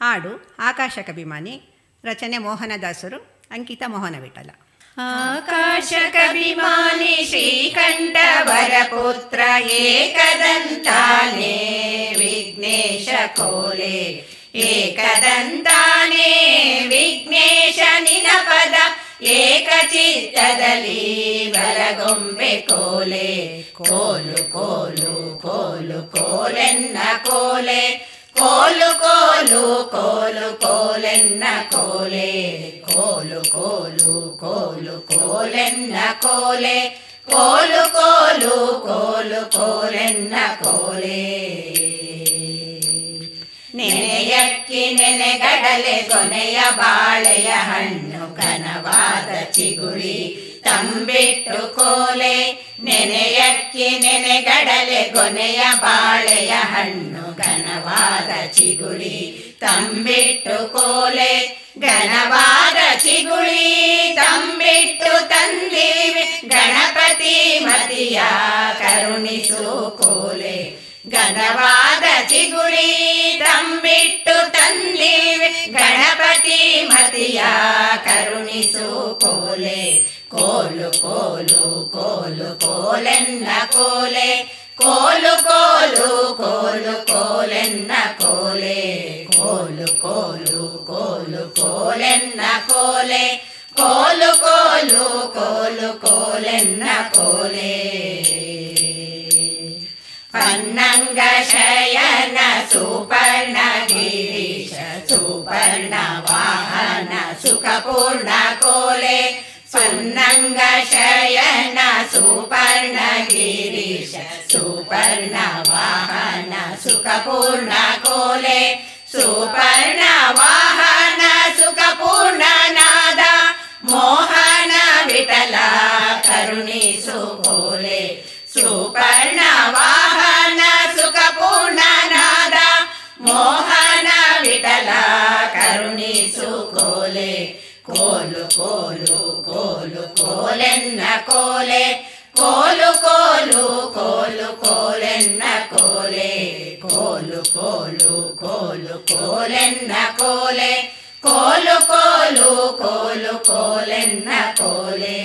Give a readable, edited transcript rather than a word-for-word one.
ಹಾಡು ಆಕಾಶಕಭಿಮಾನಿ, ರಚನೆ ಮೋಹನದಾಸರು, ಅಂಕಿತ ಮೋಹನವಿಠಲ. ಆಕಾಶಕಭಿಮಾನಿ ಶ್ರೀಕಂಠ ವರಪುತ್ರ ಏಕದಂತಾನೆ ವಿಘ್ನೇಶ ಕೋಲೆ, ಏಕದಂತಾನೆ ವಿಘ್ನೇಶ ನಿನ ಪದ ಏಕಚಿತ್ತದಲ್ಲಿ ಬರಗೊಂಬೆ ಕೋಲೆ. ಕೋಲು ಕೋಲು ಕೋಲು ಕೋಲೆನ್ನ ಕೋಲೆ, ಕೋಲು ಕೋಲು ಕೋಲು ಕೋಲೆನ್ನ ಕೋಲೆ. ಕೋಲು ಕೋಲು ಕೋಲು ಕೋಲೆನ್ನ ಕೋಲೆ, ಕೋಲು ಕೋಲು ಕೋಲು ಕೋಲೆನ್ನ ಕೋಲೆ. ನೆನೆಯಕ್ಕಿ ನೆನೆಗಡಲೆ ಕೊನೆಯ ಬಾಳೆಯ ಹಣ್ಣು ಘನವಾದ ಚಿಗುಳಿ ತಂಬಿಟ್ಟು ಕೋಲೆ. ನೆನೆಯಕ್ಕಿ ನೆನೆಗಡಲೆ ಕೊನೆಯ ಬಾಳೆಯ ಹಣ್ಣು ಘನವಾದ ಚಿಗುಳಿ ತಂಬಿಟ್ಟು ಕೋಲೆ. ಘನವಾದ ಚಿಗುಳಿ ತಂಬಿಟ್ಟು ತಂದೀವಿ ಗಣಪತಿ ಮತಿಯ ಕರುಣಿಸು ಕೋಲೆ. ಘನವಾದ ಚಿಗುಳಿ ತಂಬಿಟ್ಟು ತಂದೀವಿ ಗಣಪತಿ ಮತಿಯ ಕರುಣಿಸು ಕೋಲೆ. ಕೋಲು ಕೋಲು ಕೋಲು ಕೋಲೆನ್ನ ಕೋಲೆ, ಕೋಲು ಕೋಲು ಕೋಲು ಕೋಲೆನ್ನ ಕೋಲೆ. ಕೋಲು ಕೋಲು ಕೋಲು ಕೋಲೆನ್ನ ಕೋಲೆ, ಕೋಲು ಕೋಲು ಕೋಲು ಕೋಲೆನ್ನ ಕೋಲೆ. ಪನ್ನಂಗ ಶಯನ ಸುಪರ್ಣ ಗಿರೀಶ ಸುಪರ್ಣ ವಾಹನ ಸುಖಪೂರ್ಣ ಕೋಲೆ. ಪನ್ನಂಗ ಶಯನ ಸುಪರ್ಣ ಗಿರೀಶ ಸುಪರ್ಣ ವಾಹನ ಸುಖಪೂರ್ಣ ಕೋಲೆ. ಸುಪರ್ಣ ವಾಹನ ಸುಖಪೂರ್ಣ ನಾದ ಮೋಹನ ವಿಠಲ ಕರುಣಿಸು ಕೋಲೆ. ಸುಪರ್ಣ ವಾಹನ ಸುಖಪೂರ್ಣ ನಾದ ಮೋಹನ ವಿಠಲ ಕರುಣಿಸು ಕೋಲೆ. ಕೋಲು ಕೋಲು ಕೋಲು ಕೋಲೆನ್ನ ಕೋಲೆ, ಕೋಲು ಕೋಲು ಕೋಲು ಕೋಲೆನ್ನ ಕೋಲೆ. ಕೋಲು ಕೋಲು ಕೋಲು ಕೋಲೆನ್ನ ಕೋಲೆ, ಕೋಲು ಕೋಲು ಕೋಲು ಕೋಲೆನ್ನ ಕೋಲೆ.